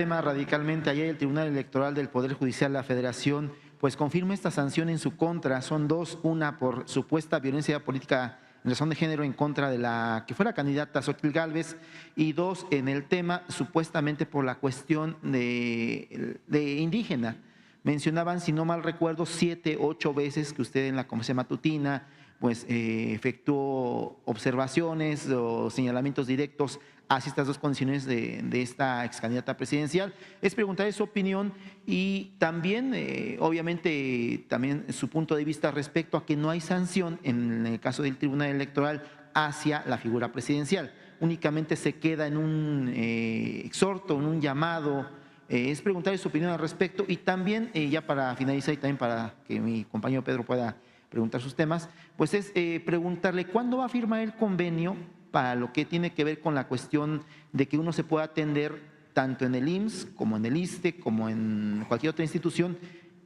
Tema radicalmente. Ayer el Tribunal Electoral del Poder Judicial de la Federación pues confirma esta sanción en su contra. Son dos: una por supuesta violencia política en razón de género en contra de la que fuera candidata Xochitl Gálvez, y dos, en el tema supuestamente por la cuestión de indígena. Mencionaban, si no mal recuerdo, 7, 8 veces que usted en la conferencia matutina pues efectuó observaciones o señalamientos directos hacia estas dos condiciones de esta ex candidata presidencial. Es preguntarle su opinión y también, obviamente, también su punto de vista respecto a que no hay sanción en el caso del Tribunal Electoral hacia la figura presidencial. Únicamente se queda en un exhorto, en un llamado. Es preguntarle su opinión al respecto y también, ya para finalizar y también para que mi compañero Pedro pueda preguntar sus temas, pues es preguntarle cuándo va a firmar el convenio para lo que tiene que ver con la cuestión de que uno se pueda atender tanto en el IMSS como en el ISSSTE como en cualquier otra institución.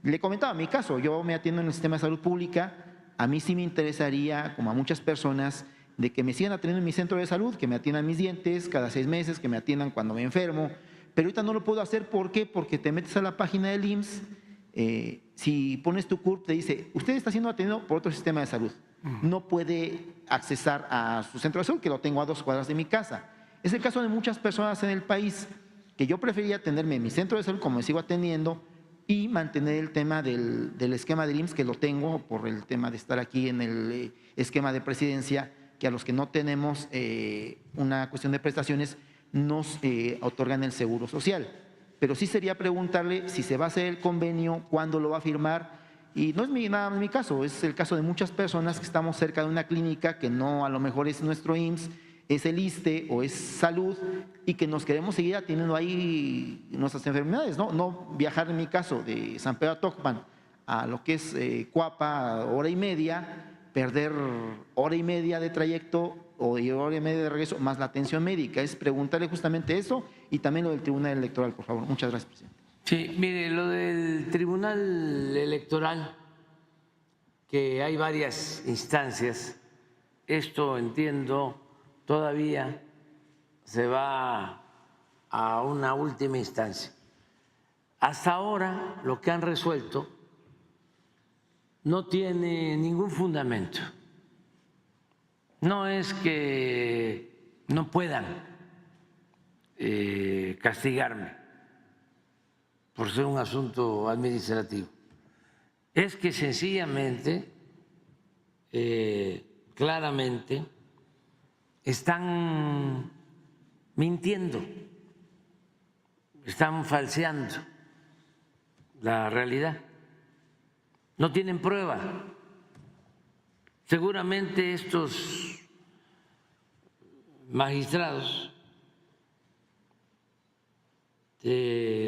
Le comentaba mi caso, yo me atiendo en el sistema de salud pública, a mí sí me interesaría, como a muchas personas, de que me sigan atendiendo en mi centro de salud, que me atiendan mis dientes cada 6 meses, que me atiendan cuando me enfermo, pero ahorita no lo puedo hacer. ¿Por qué? Porque te metes a la página del IMSS, si pones tu CURP te dice, usted está siendo atendido por otro sistema de salud, no puede accesar a su centro de salud, que lo tengo a 2 cuadras de mi casa. Es el caso de muchas personas en el país, que yo prefería atenderme en mi centro de salud como me sigo atendiendo y mantener el tema del esquema del IMSS, que lo tengo por el tema de estar aquí en el esquema de presidencia, que a los que no tenemos una cuestión de prestaciones nos otorgan el seguro social. Pero sí sería preguntarle si se va a hacer el convenio, cuándo lo va a firmar. Y no es nada más mi caso, es el caso de muchas personas que estamos cerca de una clínica que no a lo mejor es nuestro IMSS, es el ISSSTE o es salud, y que nos queremos seguir atendiendo ahí nuestras enfermedades, no viajar en mi caso de San Pedro a Tocpan a lo que es Cuapa, hora y media, perder hora y media de trayecto o hora y media de regreso, más la atención médica. Es preguntarle justamente eso y también lo del Tribunal Electoral, por favor. Muchas gracias, presidente. Sí, mire, lo del Tribunal Electoral, que hay varias instancias, esto entiendo todavía se va a una última instancia. Hasta ahora lo que han resuelto no tiene ningún fundamento. No es que no puedan castigarme por ser un asunto administrativo, es que sencillamente, claramente, están mintiendo, están falseando la realidad, no tienen prueba. Seguramente estos magistrados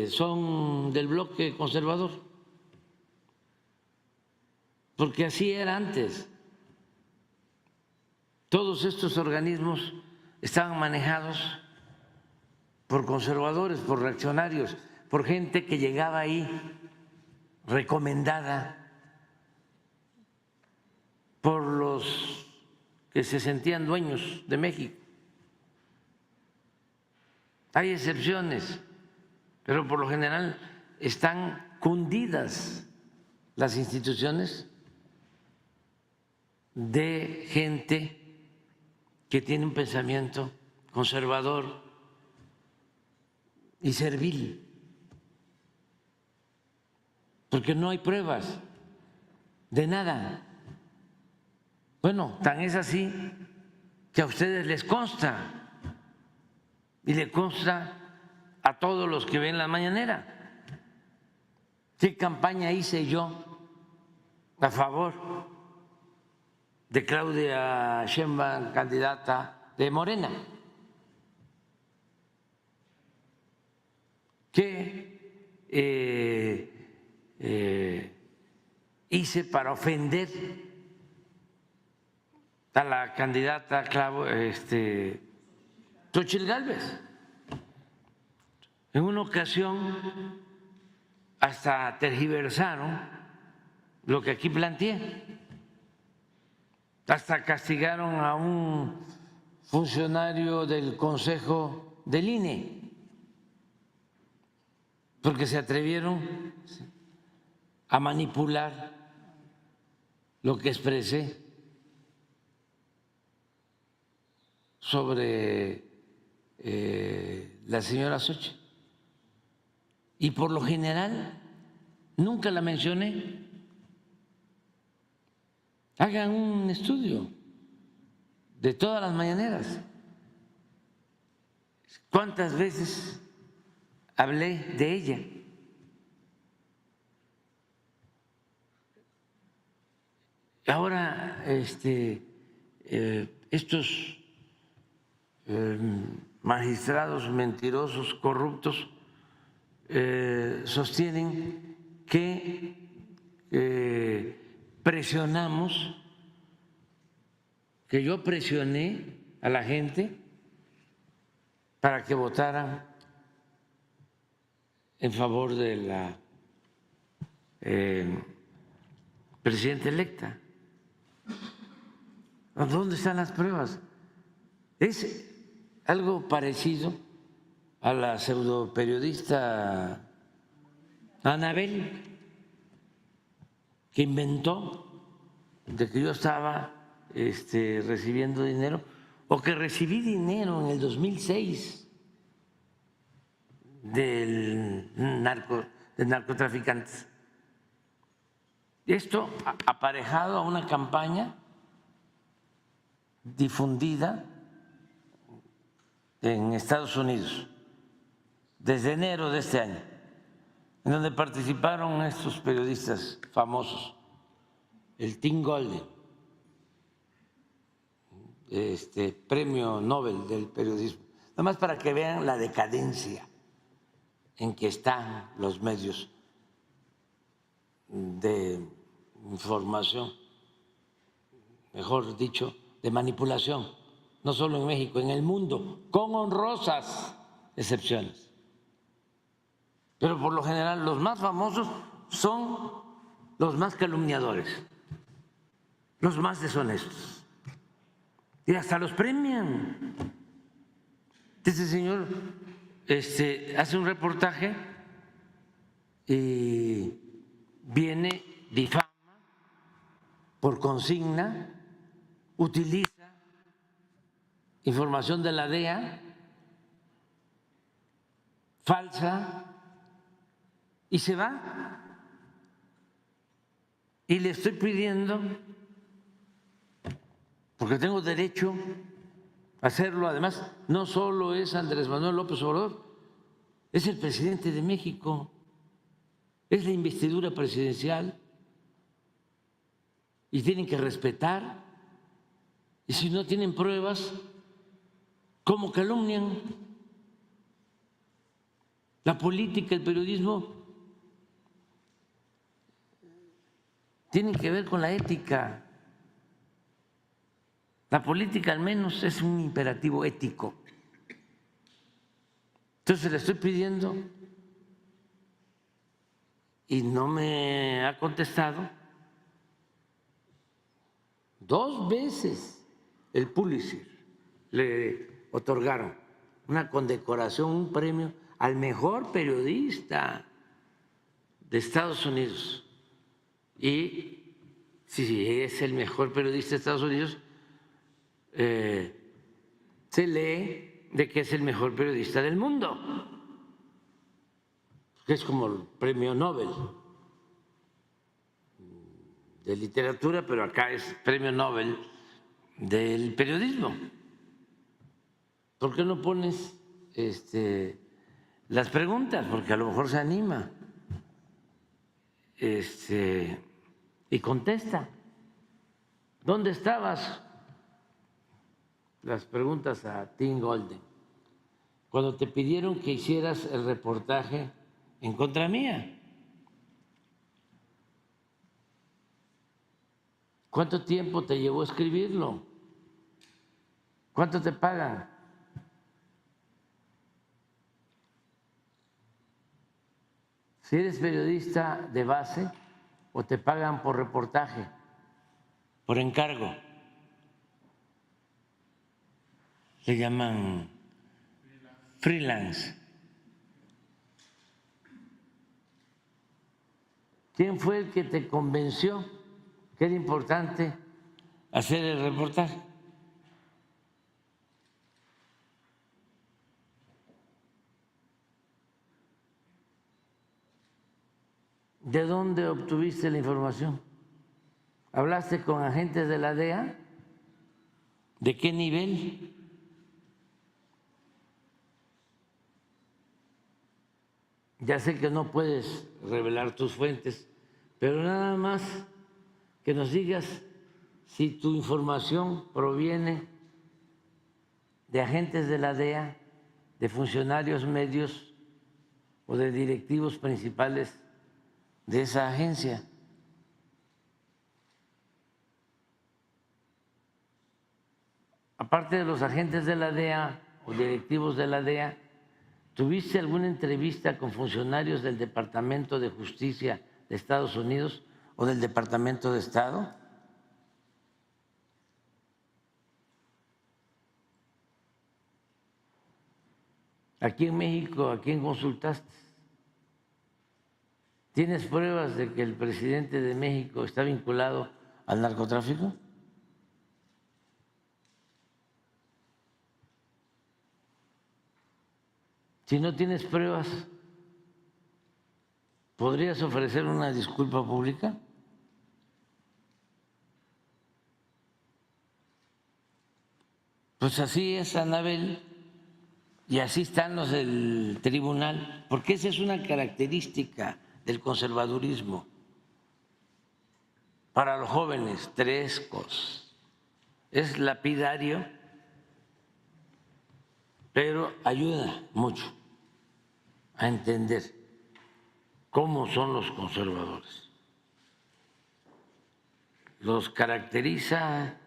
son del bloque conservador, porque así era antes. Todos estos organismos estaban manejados por conservadores, por reaccionarios, por gente que llegaba ahí recomendada por los que se sentían dueños de México. Hay excepciones, pero por lo general están cundidas las instituciones de gente que tiene un pensamiento conservador y servil, porque no hay pruebas de nada. Bueno, tan es así que a ustedes les consta y le consta a todos los que ven la mañanera. ¿Qué campaña hice yo a favor de Claudia Sheinbaum, candidata de Morena? ¿Qué hice para ofender a la candidata Xochitl Gálvez? En una ocasión hasta tergiversaron lo que aquí planteé, hasta castigaron a un funcionario del Consejo del INE porque se atrevieron a manipular lo que expresé sobre la señora Xochitl. Y por lo general nunca la mencioné. Hagan un estudio de todas las mañaneras. ¿Cuántas veces hablé de ella? Ahora, estos magistrados mentirosos, corruptos, sostienen que presionamos, que yo presioné a la gente para que votaran en favor de la presidenta electa. ¿Dónde están las pruebas? Es algo parecido a la pseudoperiodista Anabel, que inventó de que yo estaba recibiendo dinero, o que recibí dinero en el 2006 de narcotraficantes. Esto aparejado a una campaña difundida en Estados Unidos desde enero de este año, en donde participaron estos periodistas famosos, el Tim Golden, premio Nobel del periodismo, nada más para que vean la decadencia en que están los medios de información, mejor dicho, de manipulación, no solo en México, en el mundo, con honrosas excepciones. Pero por lo general los más famosos son los más calumniadores, los más deshonestos, y hasta los premian. Este señor hace un reportaje y viene, difama por consigna, utiliza información de la DEA falsa y se va. Y le estoy pidiendo, porque tengo derecho a hacerlo, además, no solo es Andrés Manuel López Obrador, es el presidente de México, es la investidura presidencial y tienen que respetar. Y si no tienen pruebas, ¿cómo calumnian? La política, el periodismo tienen que ver con la ética. La política al menos es un imperativo ético. Entonces le estoy pidiendo y no me ha contestado. 2 veces el Pulitzer le otorgaron una condecoración, un premio al mejor periodista de Estados Unidos. Y si es el mejor periodista de Estados Unidos, se lee de que es el mejor periodista del mundo, que es como el premio Nobel de literatura, pero acá es premio Nobel del periodismo. ¿Por qué no pones las preguntas? Porque a lo mejor se anima y contesta. ¿Dónde estabas? Las preguntas a Tim Golden, cuando te pidieron que hicieras el reportaje en contra mía. ¿Cuánto tiempo te llevó escribirlo? ¿Cuánto te pagan? Si eres periodista de base o te pagan por reportaje, por encargo, le llaman freelance. ¿Quién fue el que te convenció que era importante hacer el reportaje? ¿De dónde obtuviste la información? ¿Hablaste con agentes de la DEA? ¿De qué nivel? Ya sé que no puedes revelar tus fuentes, pero nada más que nos digas si tu información proviene de agentes de la DEA, de funcionarios medios o de directivos principales de esa agencia. Aparte de los agentes de la DEA o directivos de la DEA, ¿tuviste alguna entrevista con funcionarios del Departamento de Justicia de Estados Unidos o del Departamento de Estado? Aquí en México, ¿a quién consultaste? ¿Tienes pruebas de que el presidente de México está vinculado al narcotráfico? Si no tienes pruebas, ¿podrías ofrecer una disculpa pública? Pues así es, Anabel, y así están los del tribunal, porque esa es una característica del conservadurismo. Para los jóvenes, 3 cosas. Es lapidario, pero ayuda mucho a entender cómo son los conservadores. Los caracteriza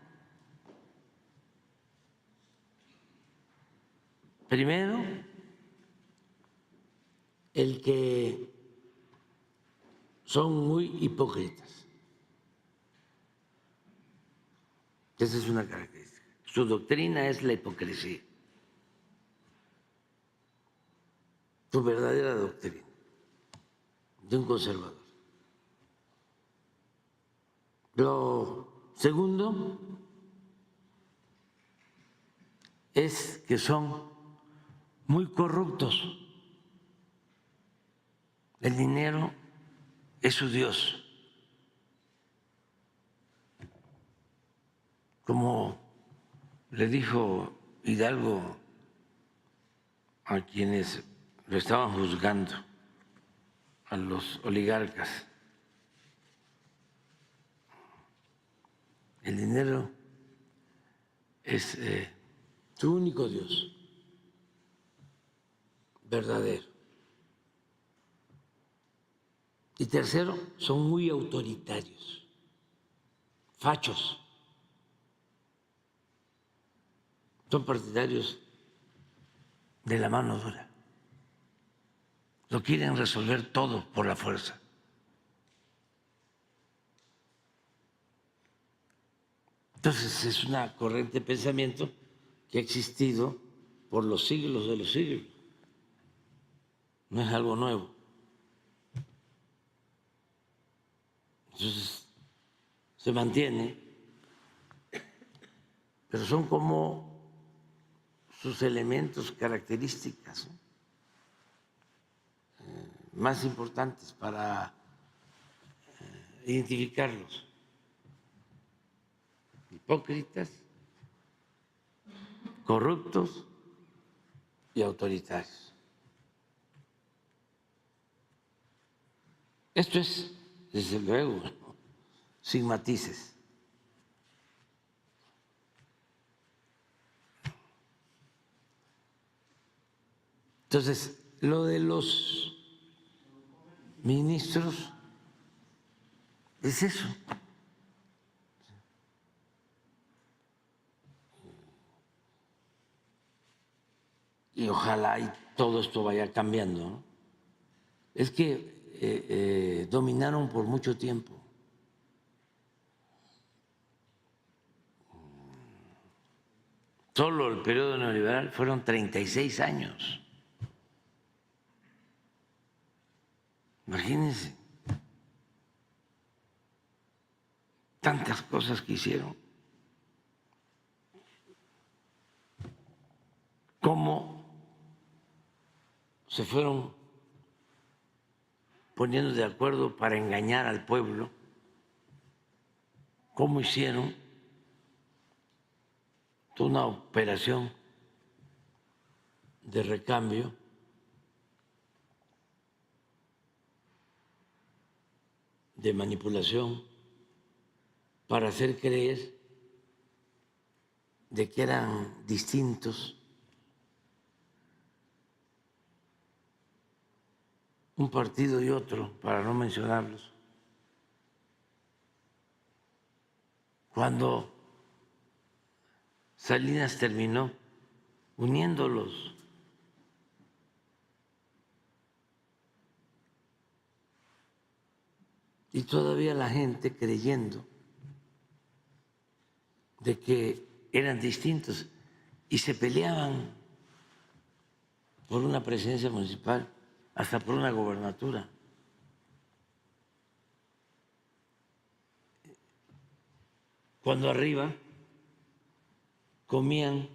primero el que son muy hipócritas. Esa es una característica. Su doctrina es la hipocresía. Su verdadera doctrina de un conservador. Lo segundo es que son muy corruptos. El dinero es su Dios. Como le dijo Hidalgo a quienes lo estaban juzgando, a los oligarcas, el dinero es su único Dios verdadero. Y tercero, son muy autoritarios, fachos, son partidarios de la mano dura. Lo quieren resolver todo por la fuerza. Entonces es una corriente de pensamiento que ha existido por los siglos de los siglos. No es algo nuevo. Entonces se mantiene, pero son como sus elementos, características, ¿no?, más importantes para identificarlos. Hipócritas, corruptos y autoritarios. Esto es, desde luego, sin matices. Entonces, lo de los ministros es eso. Y ojalá y todo esto vaya cambiando, ¿no? Es que dominaron por mucho tiempo. Solo el periodo neoliberal fueron 36 años. Imagínense. tantas cosas que hicieron, cómo se fueron poniendo de acuerdo para engañar al pueblo, cómo hicieron toda una operación de recambio de manipulación para hacer creer de que eran distintos un partido y otro, para no mencionarlos. Cuando Salinas terminó uniéndolos, y todavía la gente creyendo de que eran distintos y se peleaban por una presidencia municipal, hasta por una gobernatura. Cuando arriba comían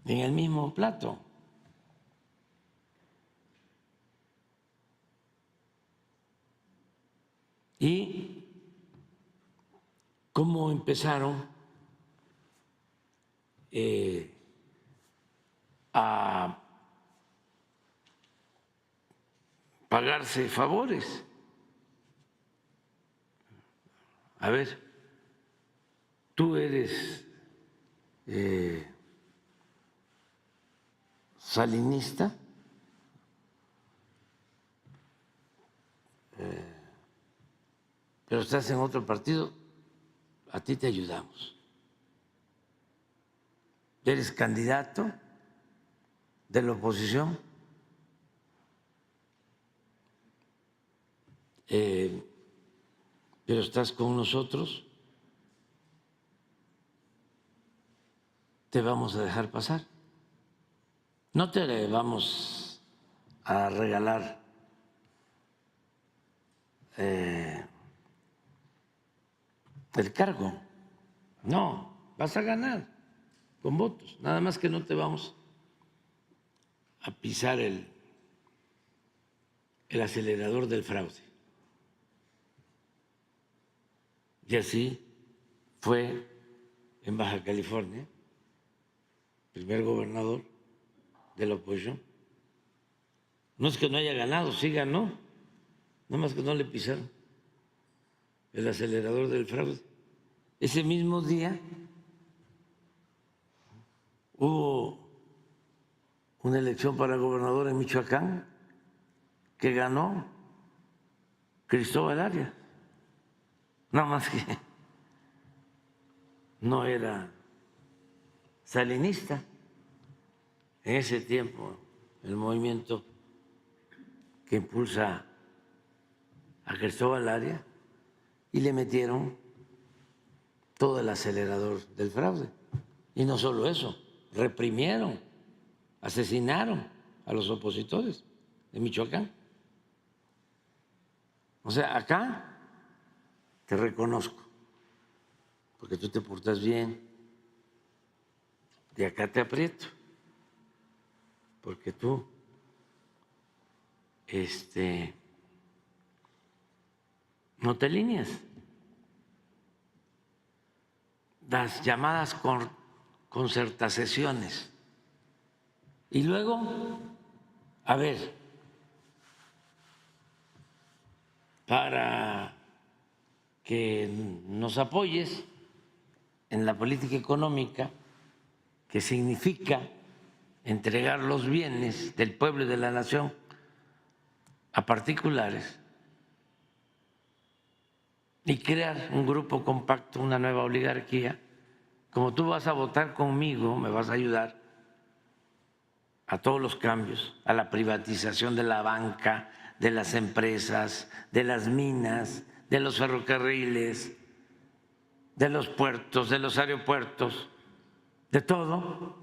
en el mismo plato. Y cómo empezaron a pagarse favores. A ver, tú eres salinista, pero estás en otro partido, a ti te ayudamos. Eres candidato de la oposición, pero estás con nosotros, te vamos a dejar pasar. No te vamos a regalar el cargo, no, vas a ganar con votos, nada más que no te vamos a pisar el acelerador del fraude. Y así fue en Baja California, primer gobernador de la oposición. No es que no haya ganado, sí ganó, nada más que no le pisaron el acelerador del fraude. Ese mismo día hubo una elección para gobernador en Michoacán que ganó Cristóbal Arias, nada más que no era salinista. En ese tiempo, el movimiento que impulsa a Cristóbal Arias, y le metieron todo el acelerador del fraude. Y no solo eso, reprimieron, asesinaron a los opositores de Michoacán. O sea, acá te reconozco, porque tú te portas bien, y acá te aprieto, porque tú no te alineas. Las llamadas concertaciones. Y luego, a ver, para que nos apoyes en la política económica, que significa entregar los bienes del pueblo y de la nación a particulares y crear un grupo compacto, una nueva oligarquía. Como tú vas a votar conmigo, me vas a ayudar a todos los cambios, a la privatización de la banca, de las empresas, de las minas, de los ferrocarriles, de los puertos, de los aeropuertos, de todo,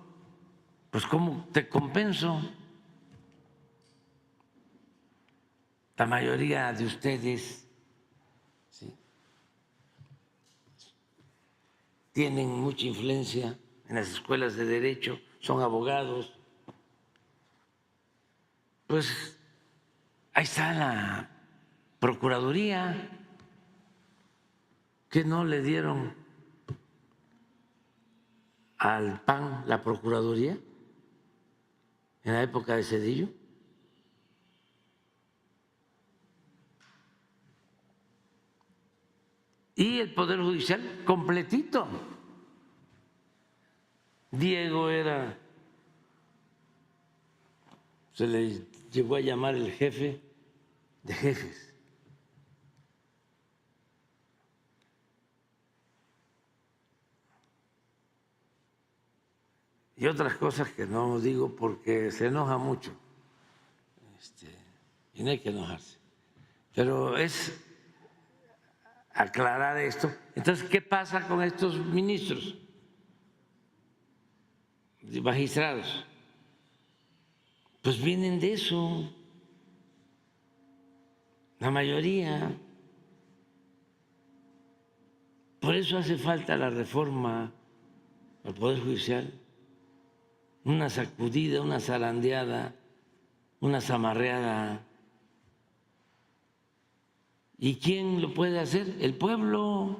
pues ¿cómo te compenso? La mayoría de ustedes, ¿sí?, tienen mucha influencia en las escuelas de derecho, son abogados. Pues ahí está la Procuraduría, que no le dieron al PAN la Procuraduría en la época de Zedillo. Y el Poder Judicial completito. Diego era, se le llegó a llamar el jefe de jefes. Y otras cosas que no digo porque se enoja mucho. Y no hay que enojarse. Pero es aclarar esto. Entonces, ¿qué pasa con estos ministros? Magistrados. Pues vienen de eso. La mayoría. Por eso hace falta la reforma al Poder Judicial. Una sacudida, una zarandeada, una zamarreada. ¿Y quién lo puede hacer? El pueblo.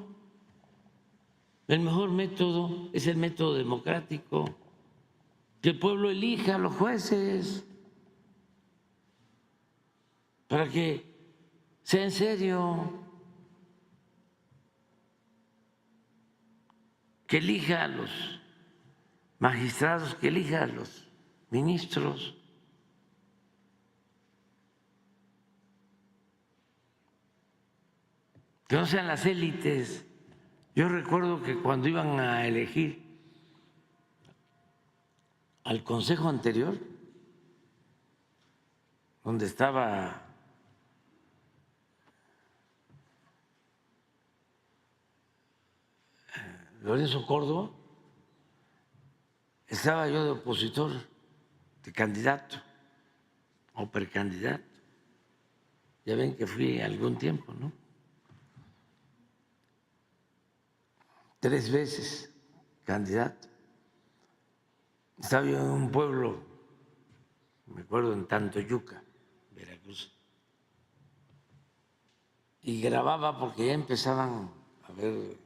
El mejor método es el método democrático. Que el pueblo elija a los jueces para que sea en serio, que elija a los magistrados, que elija a los ministros. Que no sean las élites. Yo recuerdo que cuando iban a elegir al consejo anterior, donde estaba Lorenzo Córdoba, estaba yo de opositor, de candidato o precandidato. Ya ven que fui algún tiempo, ¿no? 3 veces candidato. Estaba yo en un pueblo, me acuerdo, en Tantoyuca, Veracruz, y grababa porque ya empezaban a ver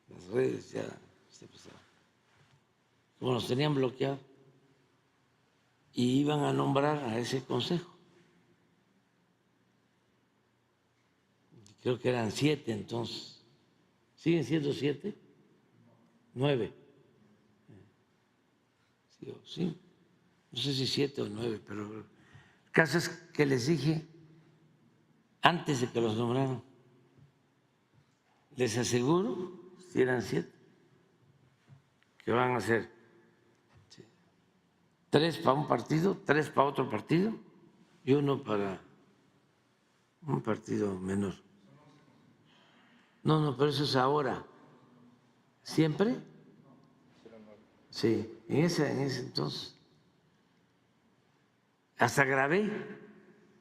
las redes, ya se empezaba. Como nos tenían bloqueados, y iban a nombrar a ese consejo. Creo que eran 7 entonces. ¿Siguen siendo 7? 9. Sí, no sé si 7 o 9, pero el caso es que les dije antes de que los nombraran, les aseguro, si eran 7, que van a ser 3 para un partido, 3 para otro partido y 1 para un partido menor. No, pero eso es ahora. ¿Siempre? Sí, en ese entonces. Hasta grabé,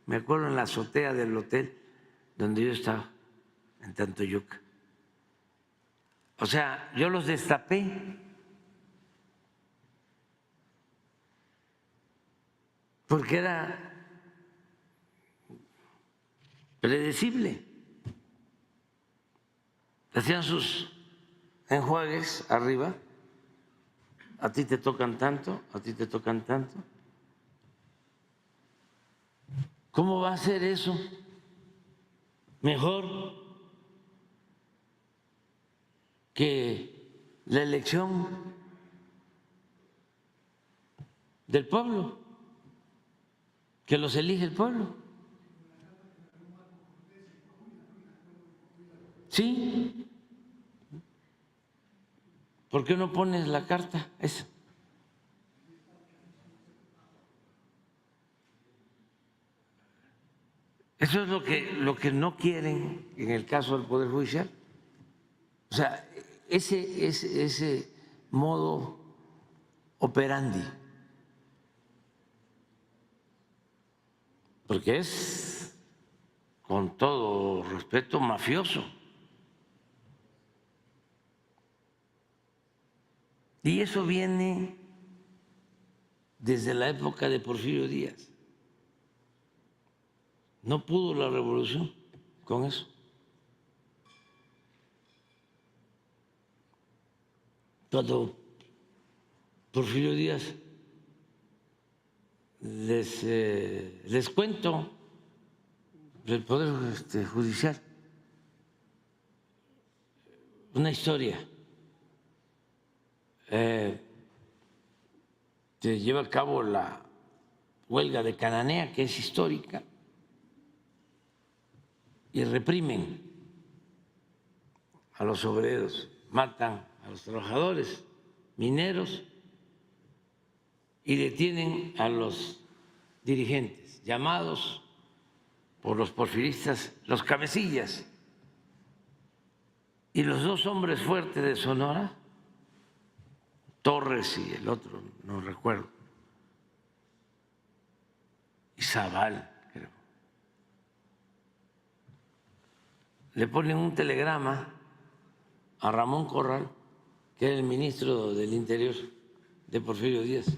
me acuerdo, en la azotea del hotel donde yo estaba, en Tantoyuca. O sea, yo los destapé porque era predecible. Hacían sus enjuagues arriba, a ti te tocan tanto, a ti te tocan tanto. ¿Cómo va a ser eso? Mejor que la elección del pueblo, que los elige el pueblo. Sí. ¿Por qué no pones la carta esa? Eso es lo que no quieren en el caso del Poder Judicial. O sea, ese modo operandi, porque es, con todo respeto, mafioso. Y eso viene desde la época de Porfirio Díaz. No pudo la revolución con eso. Cuando Porfirio Díaz, les cuento del Poder Judicial una historia. Se lleva a cabo la huelga de Cananea, que es histórica, y reprimen a los obreros, matan a los trabajadores mineros y detienen a los dirigentes, llamados por los porfiristas los cabecillas. Y los dos hombres fuertes de Sonora, Torres y el otro, no recuerdo, y Zaval, creo, le ponen un telegrama a Ramón Corral, que era el ministro del Interior de Porfirio Díaz,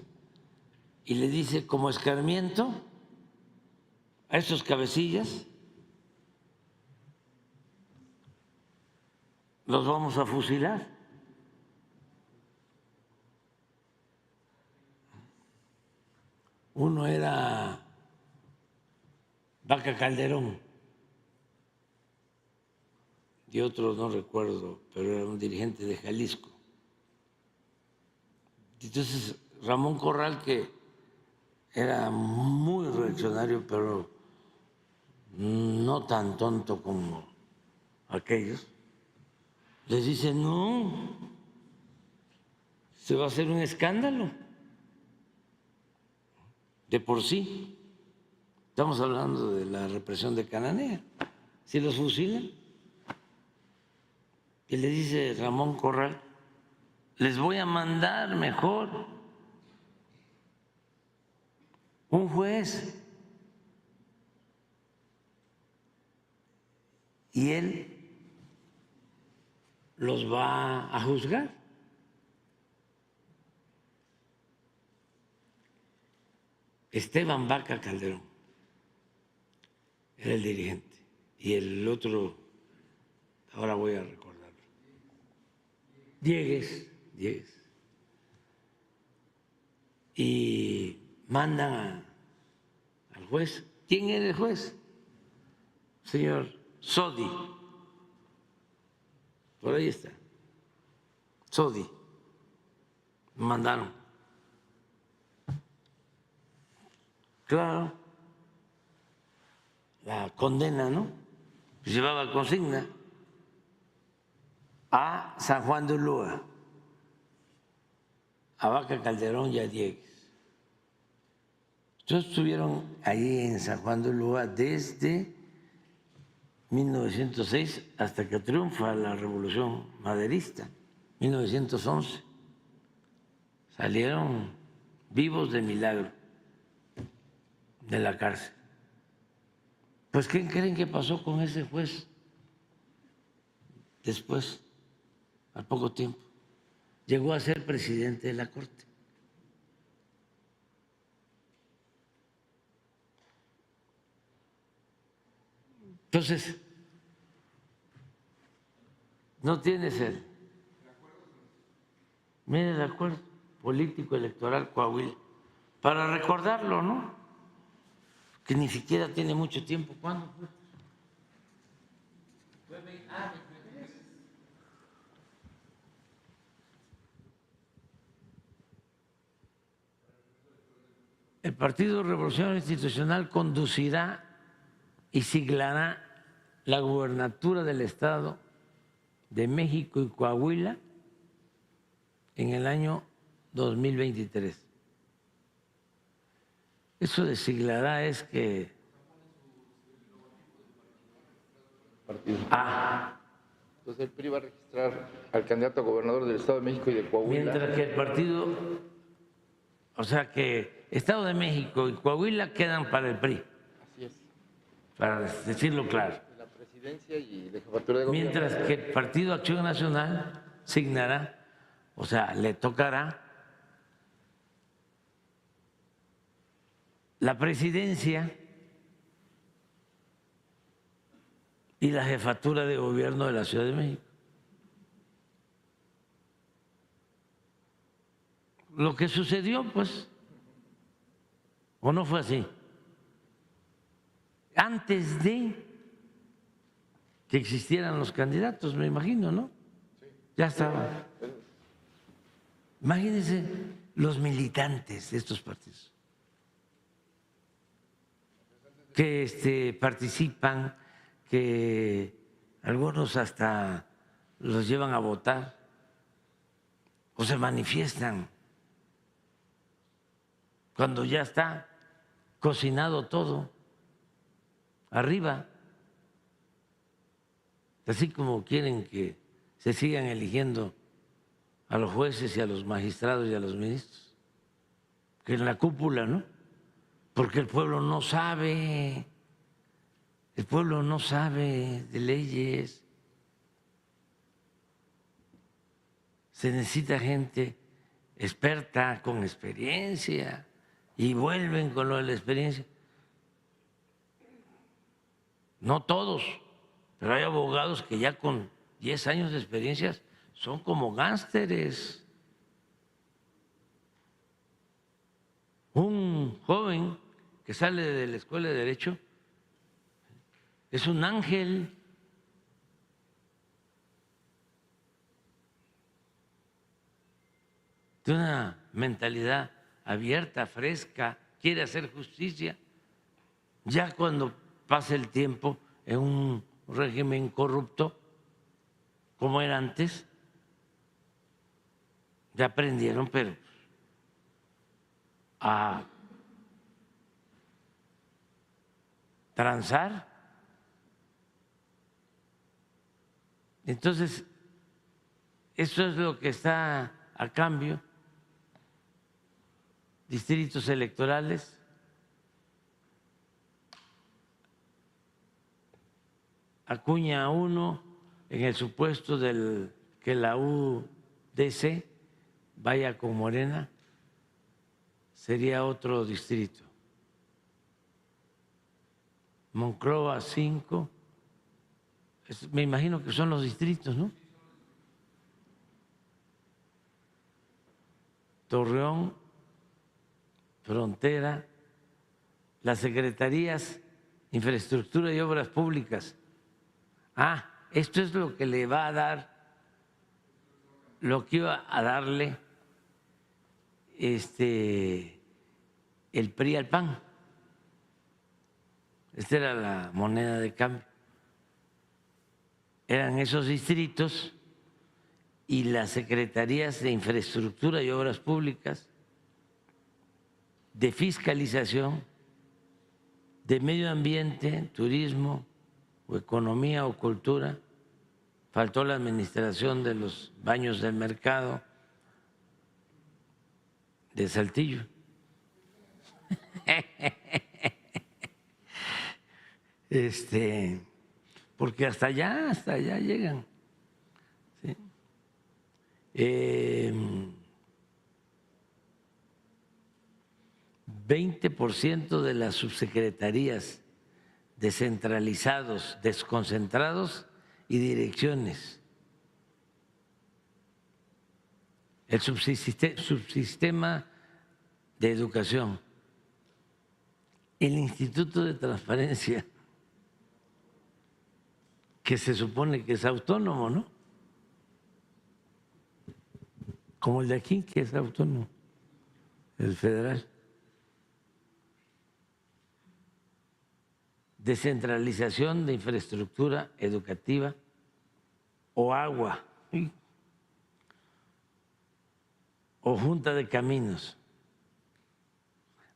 y le dice, como escarmiento a estos cabecillas, los vamos a fusilar. Uno era Vaca Calderón y otro no recuerdo, pero era un dirigente de Jalisco. Entonces Ramón Corral, que era muy reaccionario, pero no tan tonto como aquellos, les dice, no, se va a hacer un escándalo. De por sí, estamos hablando de la represión de Cananea, si los fusilan. Y le dice Ramón Corral, les voy a mandar mejor un juez. Y él los va a juzgar. Esteban Vaca Calderón era el dirigente y el otro, ahora voy a recordarlo, Diegues. Y mandan al juez. ¿Quién era el juez? Señor Sodi. Por ahí está. Sodi. Mandaron. Claro, la condena, ¿no? Llevaba consigna a San Juan de Ulúa, a Vaca Calderón y a Diegues. Entonces estuvieron ahí en San Juan de Ulúa desde 1906 hasta que triunfa la Revolución Maderista, 1911. Salieron vivos de milagro de la cárcel. Pues, ¿qué creen que pasó con ese juez después, al poco tiempo? Llegó a ser presidente de la Corte. Entonces, no tienes mire el acuerdo político electoral Coahuila, para recordarlo, ¿no? Que ni siquiera tiene mucho tiempo. ¿Cuándo fue? El Partido Revolucionario Institucional conducirá y siglará la gubernatura del Estado de México y Coahuila en el año 2023. Eso de siglará es que... Entonces el PRI va a registrar al candidato a gobernador del Estado de México y de Coahuila. Mientras que el partido, o sea que Estado de México y Coahuila quedan para el PRI. Así es. Para decirlo claro. La presidencia y la jefatura de gobierno. Mientras que el Partido Acción Nacional signará o sea, le tocará la presidencia y la jefatura de gobierno de la Ciudad de México. Lo que sucedió, pues, ¿o no fue así? Antes de que existieran los candidatos, me imagino, ¿no? Ya estaban. Imagínense los militantes de estos partidos que participan, que algunos hasta los llevan a votar o se manifiestan cuando ya está cocinado todo arriba, así como quieren que se sigan eligiendo a los jueces y a los magistrados y a los ministros, que en la cúpula, ¿no? Porque el pueblo no sabe. El pueblo no sabe de leyes. Se necesita gente experta, con experiencia, y vuelven con lo de la experiencia. No todos, pero hay abogados que ya con 10 años de experiencia son como gánsteres. Un joven que sale de la escuela de Derecho es un ángel. De una mentalidad abierta, fresca, quiere hacer justicia. Ya cuando pasa el tiempo en un régimen corrupto, como era antes, ya aprendieron, pero a transar. Entonces, eso es lo que está a cambio. Distritos electorales, acuña uno en el supuesto de que la UDC vaya con Morena, sería otro distrito. Monclova 5, me imagino que son los distritos, ¿no? Torreón, Frontera, las secretarías, Infraestructura y Obras Públicas. Esto es lo que le va a dar, lo que iba a darle el PRI al PAN. Esta era la moneda de cambio. Eran esos distritos y las secretarías de Infraestructura y Obras Públicas, de Fiscalización, de Medio Ambiente, Turismo, o Economía o Cultura. Faltó la administración de los baños del mercado de Saltillo. Porque hasta allá llegan. ¿Sí? 20% de las subsecretarías descentralizados, desconcentrados y direcciones. El subsistema de educación, el Instituto de Transparencia, que se supone que es autónomo, ¿no? Como el de aquí, que es autónomo, el federal. Descentralización de infraestructura educativa o agua, ¿sí? O junta de caminos.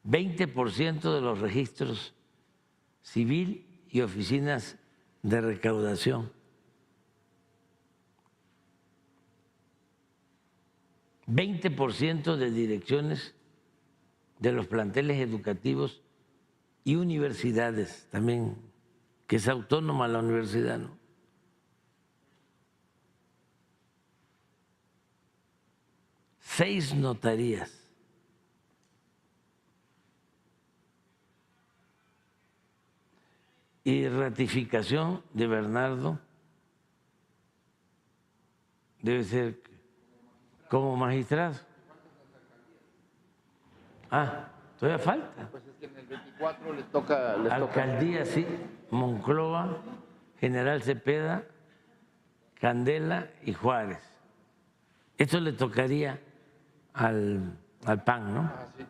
20% de los registros civil y oficinas de recaudación. 20% de direcciones de los planteles educativos y universidades también, que es autónoma la universidad, ¿no? 6 notarías. Y ratificación de Bernardo debe ser como magistrado. Todavía falta. Pues es que en el 24 les toca. Alcaldía, sí, Monclova, General Cepeda, Candela y Juárez. Esto le tocaría al PAN, ¿no? Sí.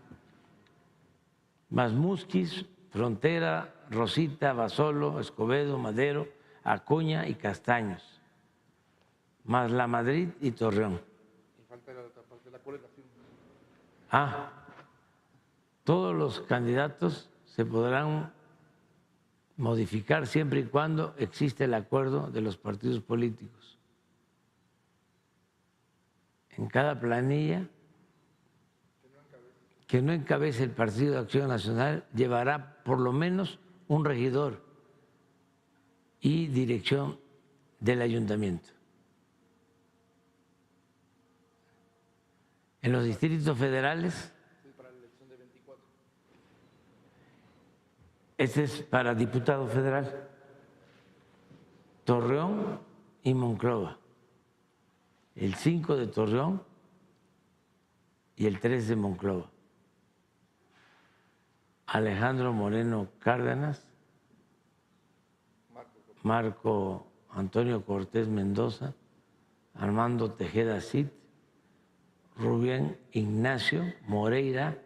Más Musquis, Frontera, Rosita, Basolo, Escobedo, Madero, Acuña y Castaños, más La Madrid y Torreón. Y falta la otra parte, la coordinación. Todos los candidatos se podrán modificar siempre y cuando exista el acuerdo de los partidos políticos. En cada planilla que no encabece el Partido de Acción Nacional llevará por lo menos un regidor y dirección del ayuntamiento. En los distritos federales, este es para diputado federal, Torreón y Monclova, el 5 de Torreón y el 3 de Monclova. Alejandro Moreno Cárdenas, Marco Antonio Cortés Mendoza, Armando Tejeda Cid, Rubén Ignacio Moreira.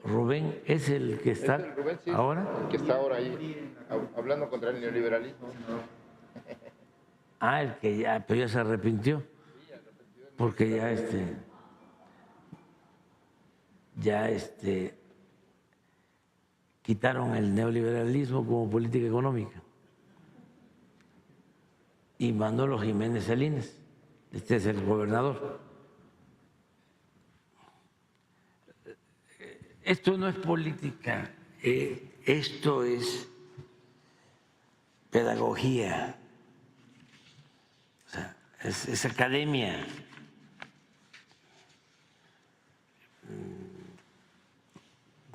Rubén es el que está Rubén, sí, ahora. El que está ahora ahí hablando contra el neoliberalismo. El que ya, pero ya se arrepintió, porque ya quitaron el neoliberalismo como política económica. Y Manolo Jiménez Salinas, este es el gobernador. Esto no es política, esto es pedagogía, o sea, es academia.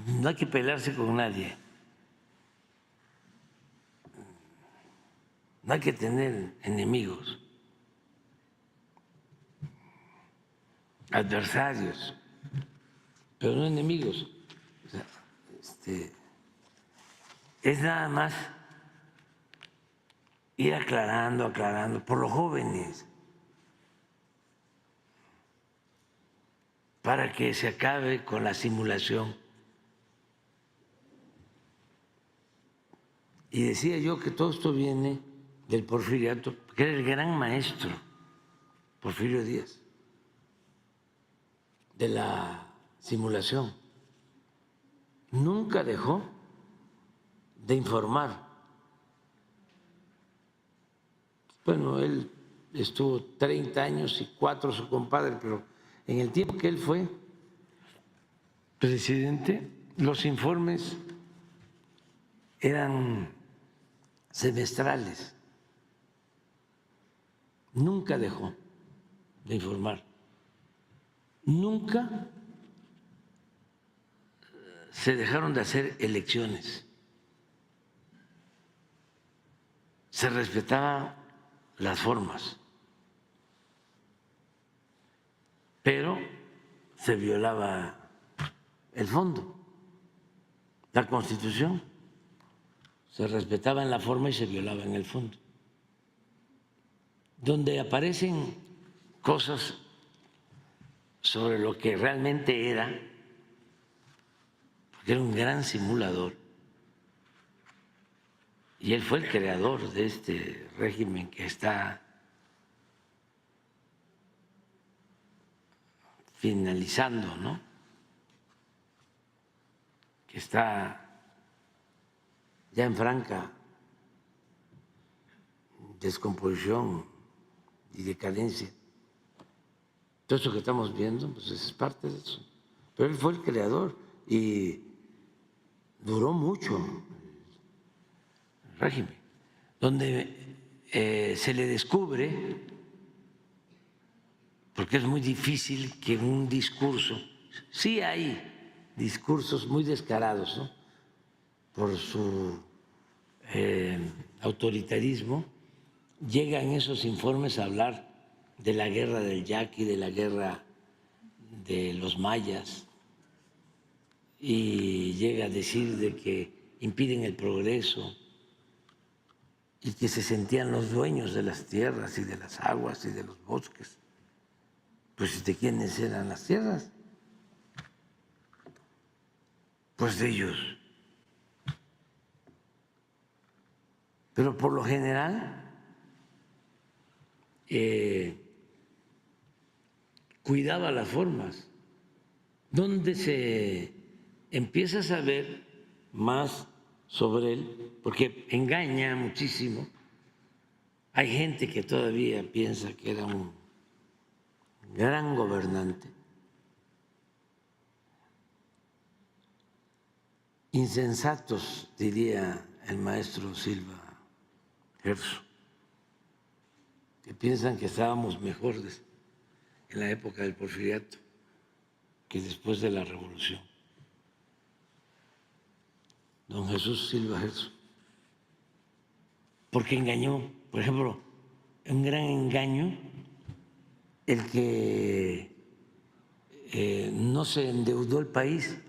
No hay que pelearse con nadie, no hay que tener enemigos, adversarios, pero no enemigos. O sea, es nada más ir aclarando por los jóvenes, para que se acabe con la simulación. Y decía yo que todo esto viene del porfiriato, que era el gran maestro, Porfirio Díaz, de la simulación. Nunca dejó de informar. Bueno, él estuvo 30 años y 4 su compadre, pero en el tiempo que él fue presidente, los informes eran semestrales. Nunca dejó de informar. Nunca se dejaron de hacer elecciones. Se respetaban las formas, pero se violaba el fondo, la Constitución. Se respetaba en la forma y se violaba en el fondo. Donde aparecen cosas sobre lo que realmente era, porque era un gran simulador, y él fue el creador de este régimen que está finalizando, ¿no? Que está ya en franca descomposición y decadencia. Todo eso que estamos viendo, pues es parte de eso. Pero él fue el creador y duró mucho el régimen, donde se le descubre porque es muy difícil que en un discurso, sí hay discursos muy descarados, ¿no?, por su autoritarismo, llegan esos informes a hablar de la guerra del Yaqui, de la guerra de los mayas, y llega a decir de que impiden el progreso y que se sentían los dueños de las tierras y de las aguas y de los bosques. Pues ¿de quiénes eran las tierras? Pues de ellos. Pero por lo general cuidaba las formas. Donde se empieza a saber más sobre él, porque engaña muchísimo. Hay gente que todavía piensa que era un gran gobernante. Insensatos, diría el maestro Silva Gerso, que piensan que estábamos mejores en la época del Porfiriato que después de la Revolución. Don Jesús Silva Gerso, porque engañó, por ejemplo, un gran engaño el que no se endeudó el país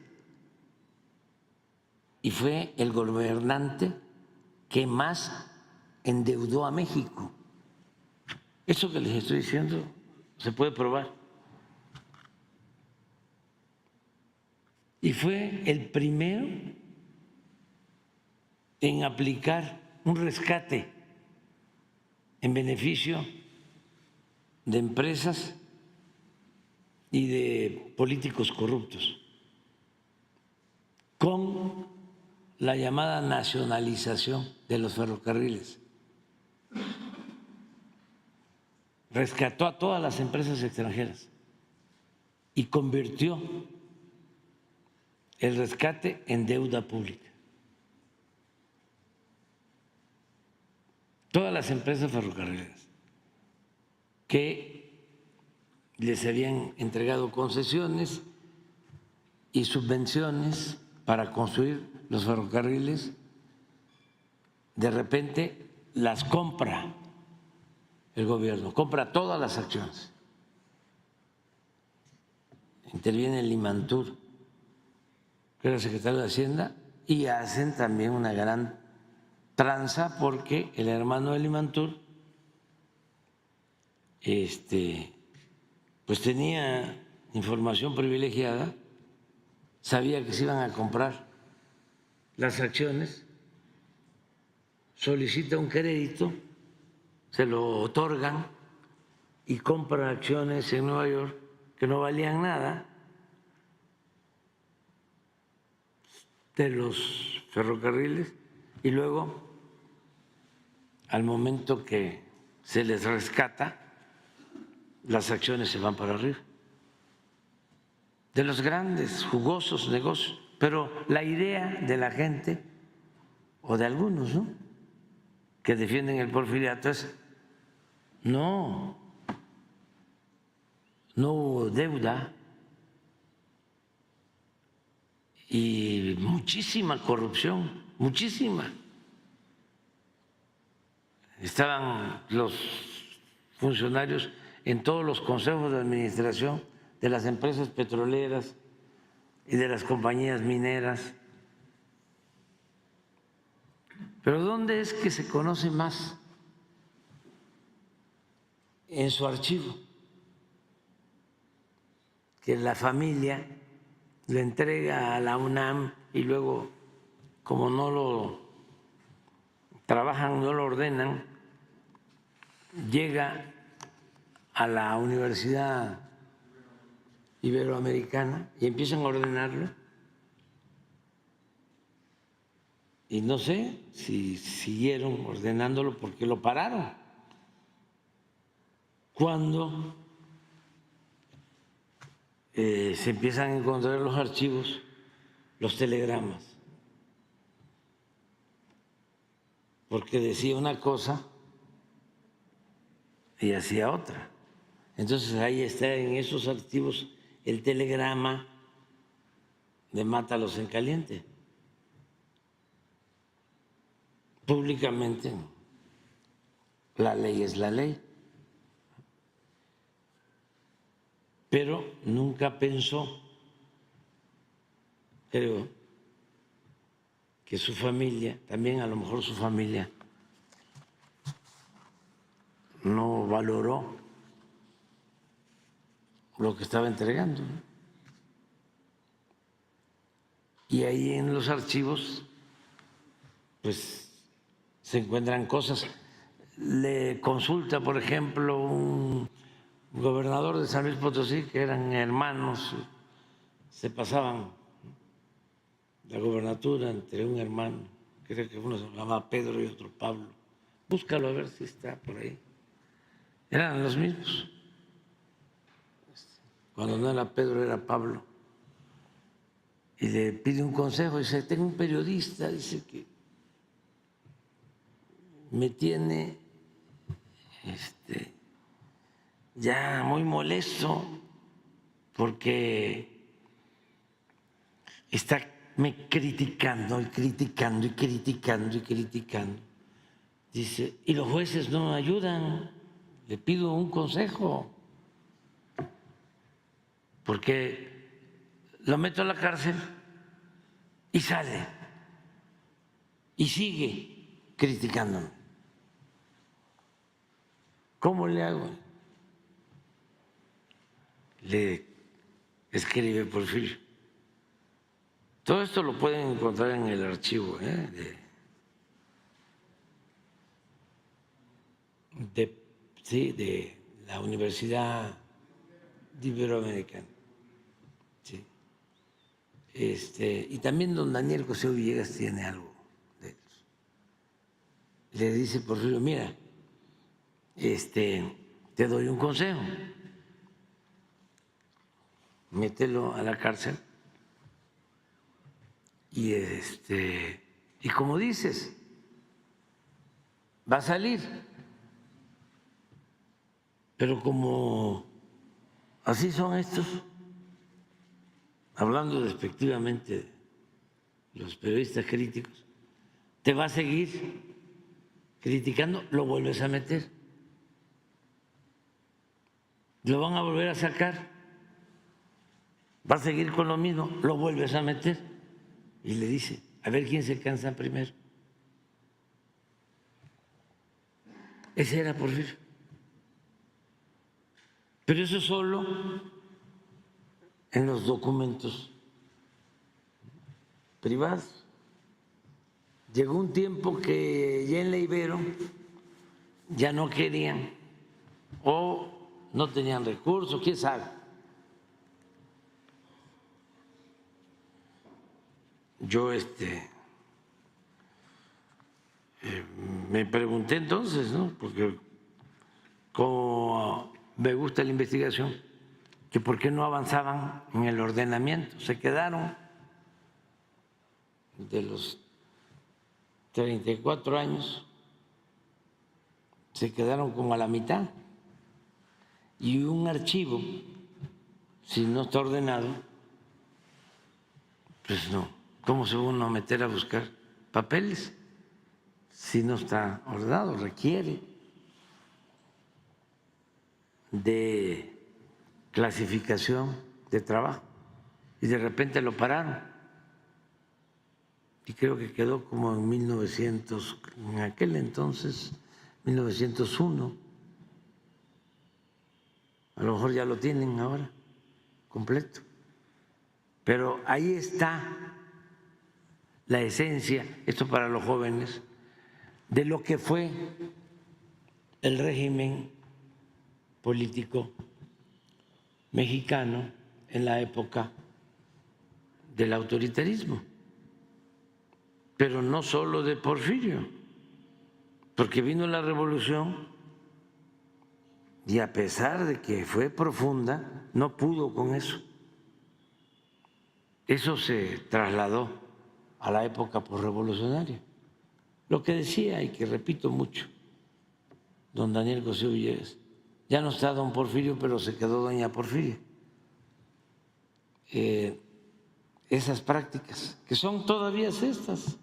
y fue el gobernante que más endeudó a México. Eso que les estoy diciendo se puede probar. Y fue el primero en aplicar un rescate en beneficio de empresas y de políticos corruptos, con la llamada nacionalización de los ferrocarriles. Rescató a todas las empresas extranjeras y convirtió el rescate en deuda pública. Todas las empresas ferrocarrileras que les habían entregado concesiones y subvenciones para construir los ferrocarriles, de repente las compra el gobierno, compra todas las acciones. Interviene el Limantur, que era secretario de Hacienda, y hacen también una gran tranza porque el hermano de Limantur pues tenía información privilegiada, sabía que se iban a comprar las acciones, solicita un crédito, se lo otorgan y compra acciones en Nueva York que no valían nada de los ferrocarriles, y luego, al momento que se les rescata, las acciones se van para arriba. De los grandes, jugosos negocios. Pero la idea de la gente, o de algunos, ¿no?, que defienden el porfiriato es: no hubo deuda y muchísima corrupción, muchísima. Estaban los funcionarios en todos los consejos de administración de las empresas petroleras y de las compañías mineras. Pero ¿dónde es que se conoce más? En su archivo, que la familia lo entrega a la UNAM y luego, como no lo trabajan, no lo ordenan, llega a la Universidad Iberoamericana y empiezan a ordenarlo. Y no sé si siguieron ordenándolo porque lo pararon. Cuando se empiezan a encontrar los archivos, los telegramas, porque decía una cosa y hacía otra. Entonces ahí está en esos archivos el telegrama de Mátalos en caliente. Públicamente, la ley es la ley. Pero nunca pensó, creo, que su familia, también a lo mejor su familia, no valoró lo que estaba entregando, ¿no? Y ahí en los archivos, pues, se encuentran cosas. Le consulta, por ejemplo, un gobernador de San Luis Potosí, que eran hermanos, se pasaban la gobernatura entre un hermano, creo que uno se llamaba Pedro y otro Pablo. Búscalo a ver si está por ahí. Eran los mismos. Cuando no era Pedro, era Pablo. Y le pide un consejo, dice, tengo un periodista, dice que me tiene ya muy molesto porque está me criticando y criticando y criticando y criticando. Dice, y los jueces no ayudan, le pido un consejo, porque lo meto a la cárcel y sale y sigue criticándome. ¿Cómo le hago? Le escribe Porfirio. Todo esto lo pueden encontrar en el archivo de la Universidad Iberoamericana. Sí. Y también don Daniel José Villegas tiene algo de eso. Le dice Porfirio, mira, te doy un consejo, mételo a la cárcel y como dices, va a salir, pero como así son estos, hablando despectivamente de los periodistas críticos, te va a seguir criticando, lo vuelves a meter, lo van a volver a sacar, va a seguir con lo mismo, lo vuelves a meter y le dice, a ver quién se cansa primero. Ese era Porfirio. Pero eso solo en los documentos privados. Llegó un tiempo que ya en la Ibero ya no querían o no tenían recursos, quién sabe. Yo me pregunté entonces, ¿no? Porque como me gusta la investigación, que por qué no avanzaban en el ordenamiento, se quedaron de los 34 años, se quedaron como a la mitad. Y un archivo, si no está ordenado, pues no. ¿Cómo se va uno a meter a buscar papeles si no está ordenado? Requiere de clasificación de trabajo. Y de repente lo pararon. Y creo que quedó como en 1900, en aquel entonces, 1901. A lo mejor ya lo tienen ahora, completo. Pero ahí está la esencia, esto para los jóvenes, de lo que fue el régimen político mexicano en la época del autoritarismo. Pero no solo de Porfirio, porque vino la revolución y a pesar de que fue profunda, no pudo con eso. Eso se trasladó a la época posrevolucionaria. Lo que decía y que repito mucho don Daniel José Villegas, Ya no está don Porfirio, pero se quedó doña Porfiria. Esas prácticas, que son todavía estas.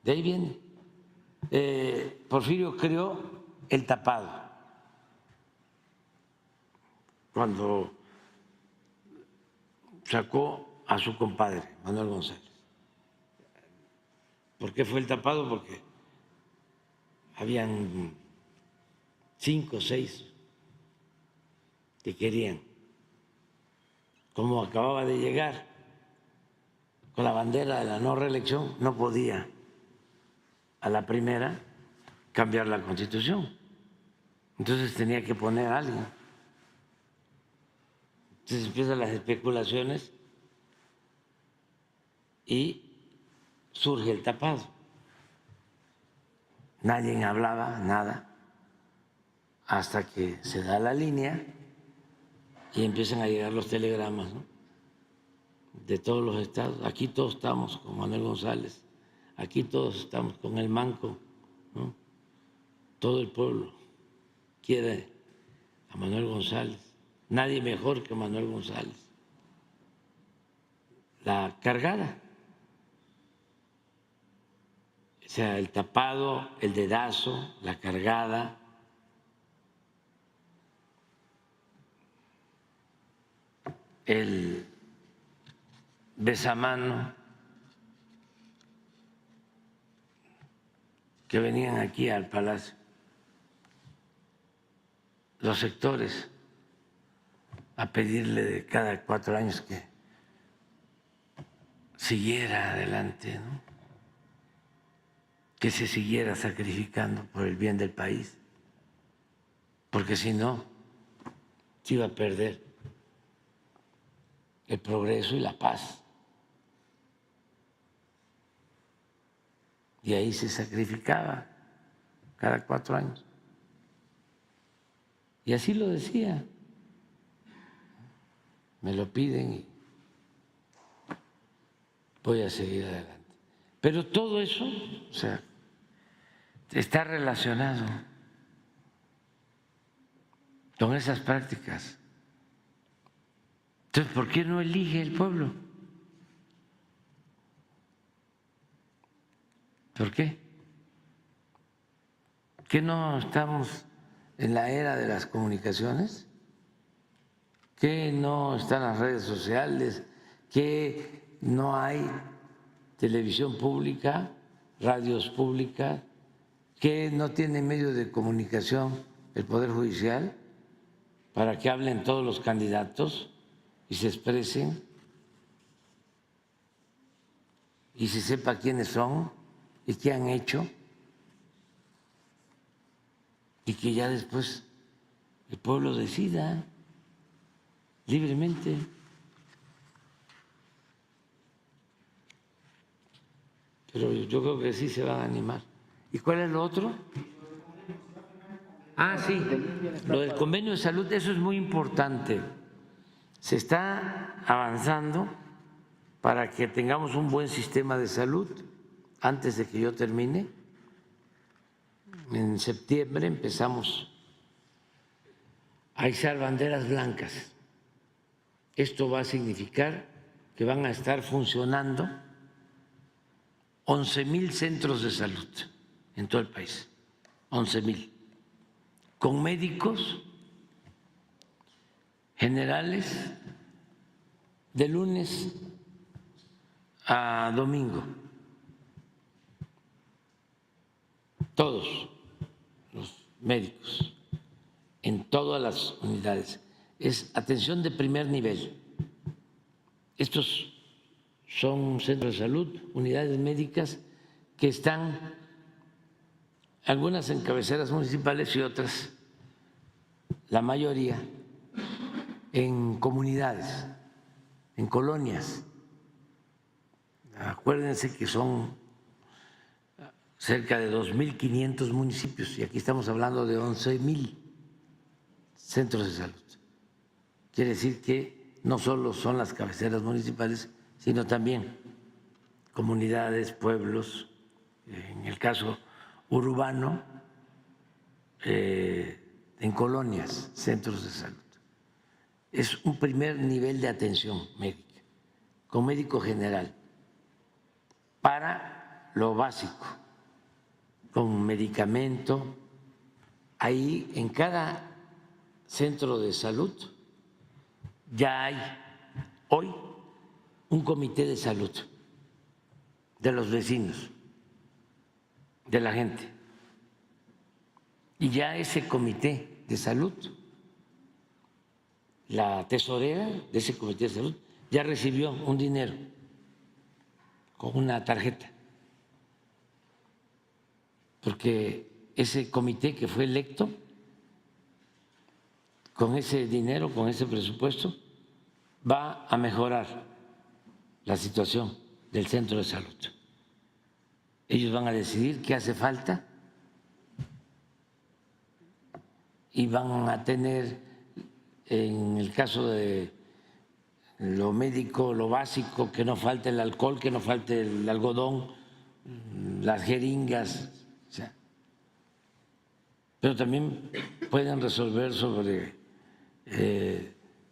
De ahí viene. Porfirio creó el tapado cuando sacó a su compadre, Manuel González. ¿Por qué fue el tapado? Porque habían 5 o 6 que querían, como acababa de llegar con la bandera de la no reelección, no podía a la primera cambiar la Constitución. Entonces tenía que poner a alguien. Entonces empiezan las especulaciones y surge el tapado. Nadie hablaba nada hasta que se da la línea y empiezan a llegar los telegramas, ¿no?, de todos los estados. Aquí todos estamos con Manuel González, aquí todos estamos con el Manco, ¿no? Todo el pueblo quiere a Manuel González, nadie mejor que Manuel González. La cargada, o sea, el tapado, el dedazo, la cargada, el besamano, que venían aquí al Palacio, los sectores, a pedirle de cada 4 años que siguiera adelante, ¿no?, que se siguiera sacrificando por el bien del país, porque si no, se iba a perder el progreso y la paz. Y ahí se sacrificaba cada 4 años. Y así lo decía. Me lo piden y voy a seguir adelante. Pero todo eso, o sea, está relacionado con esas prácticas. Entonces, ¿por qué no elige el pueblo? ¿Por qué? ¿Que no estamos en la era de las comunicaciones? ¿Que no están las redes sociales? ¿Que no hay televisión pública, radios públicas? ¿Que no tiene medio de comunicación el Poder Judicial para que hablen todos los candidatos y se expresen y se sepa quiénes son y qué han hecho, y que ya después el pueblo decida libremente? Pero yo creo que sí se van a animar. ¿Y cuál es lo otro? Ah, sí, lo del convenio de salud, eso es muy importante. Se está avanzando para que tengamos un buen sistema de salud. Antes de que yo termine, en septiembre empezamos a izar banderas blancas. Esto va a significar que van a estar funcionando 11,000 centros de salud en todo el país, 11,000, con médicos generales de lunes a domingo, todos los médicos en todas las unidades. Es atención de primer nivel. Estos son centros de salud, unidades médicas que están, algunas en cabeceras municipales y otras, la mayoría, en comunidades, en colonias. Acuérdense que son cerca de 2.500 municipios y aquí estamos hablando de 11,000 centros de salud. Quiere decir que no solo son las cabeceras municipales, sino también comunidades, pueblos, en el caso urbano, en colonias, centros de salud. Es un primer nivel de atención médica, con médico general, para lo básico, con medicamento. Ahí en cada centro de salud ya hay hoy un comité de salud de los vecinos, de la gente. Y ya ese comité de salud, la tesorera de ese comité de salud, ya recibió un dinero con una tarjeta, porque ese comité que fue electo, con ese dinero, con ese presupuesto, va a mejorar la situación del centro de salud. Ellos van a decidir qué hace falta y van a tener, en el caso de lo médico, lo básico, que no falte el alcohol, que no falte el algodón, las jeringas, o sea, pero también pueden resolver sobre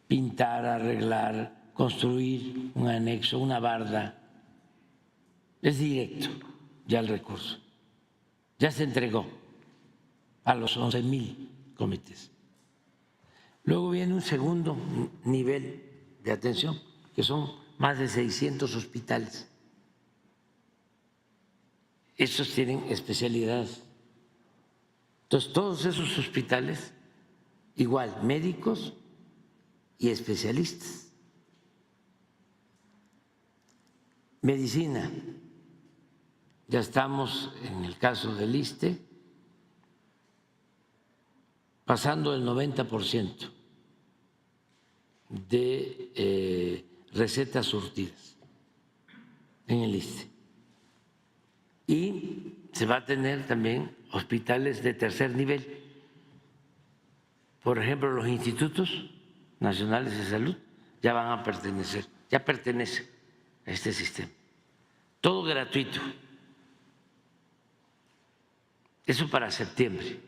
pintar, arreglar, construir un anexo, una barda. Es directo ya el recurso. Ya se entregó a los 11,000 comités. Luego viene un segundo nivel de atención, que son más de 600 hospitales. Estos tienen especialidades. Entonces, todos esos hospitales, igual, médicos y especialistas. Medicina, ya estamos en el caso del ISSSTE, pasando el 90% de recetas surtidas en el ISSSTE. Y se va a tener también hospitales de tercer nivel. Por ejemplo, los institutos nacionales de salud ya van a pertenecer, ya pertenecen a este sistema. Todo gratuito. Eso para septiembre.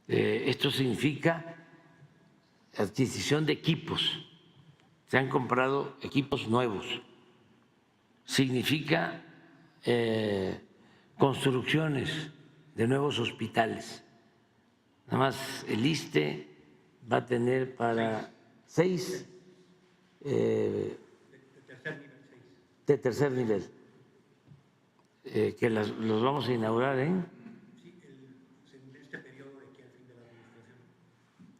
Esto significa adquisición de equipos. Se han comprado equipos nuevos. Significa construcciones de nuevos hospitales. Nada más el ISSSTE va a tener para 6 de tercer nivel, que los vamos a inaugurar en este periodo de aquí al fin de la administración.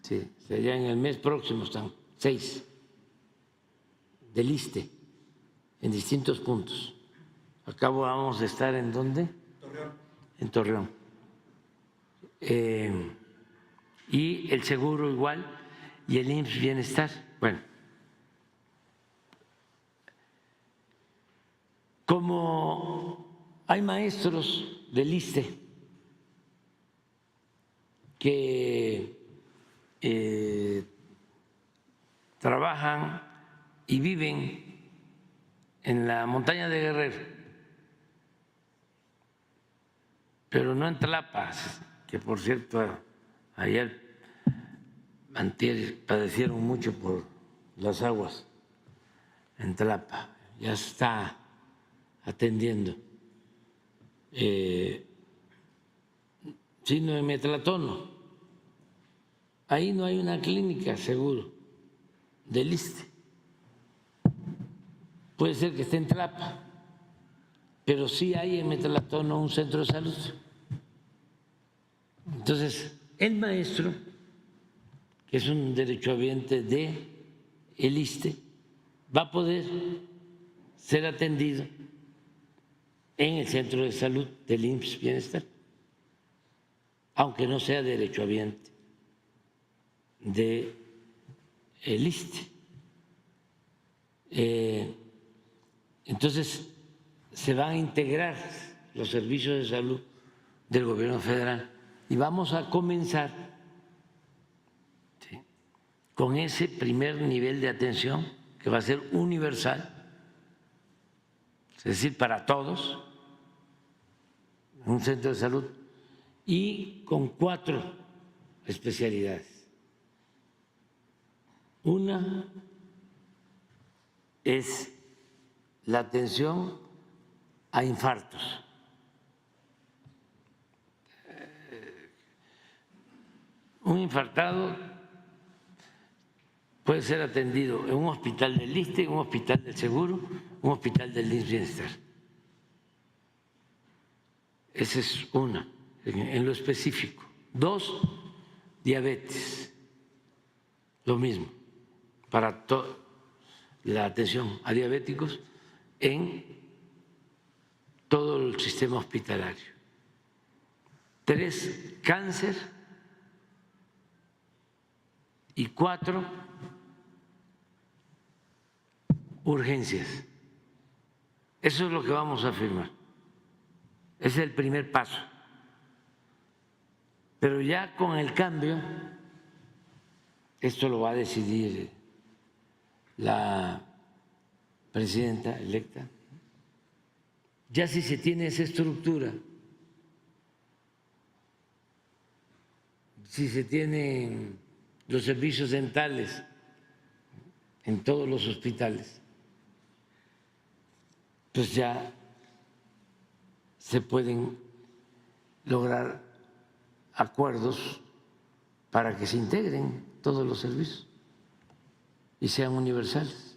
Sí, sería en el mes próximo, están 6 del ISSSTE en distintos puntos. Acabo vamos a estar en ¿dónde? Torreón. En Torreón. Y el seguro igual, y el IMSS Bienestar. Bueno, como hay maestros del ISSSTE que trabajan y viven en la montaña de Guerrero, pero no en Tlapa, que por cierto ayer antier padecieron mucho por las aguas en Tlapa, ya se está atendiendo, sino en Metlatono. Ahí no hay una clínica, seguro, del ISSSTE. Puede ser que esté en Tlapa, pero sí hay en Metlatono un centro de salud. Entonces, el maestro, que es un derechohabiente de el ISSSTE, va a poder ser atendido en el centro de salud del IMSS Bienestar, aunque no sea derechohabiente de el ISSSTE. Entonces, se van a integrar los servicios de salud del gobierno federal y vamos a comenzar con ese primer nivel de atención que va a ser universal, es decir, para todos, un centro de salud, y con 4 especialidades. Una es la atención a infartos. Un infartado puede ser atendido en un hospital del ISSSTE, un hospital del Seguro, un hospital del IMSS Bienestar. Esa es una, en lo específico. 2, diabetes, lo mismo, para la atención a diabéticos en todo el sistema hospitalario. 3, cáncer. Y 4, urgencias. Eso es lo que vamos a firmar. Ese es el primer paso. Pero ya con el cambio, esto lo va a decidir la presidenta electa, ya si se tiene esa estructura, si se tienen los servicios dentales en todos los hospitales, pues ya se pueden lograr acuerdos para que se integren todos los servicios y sean universales.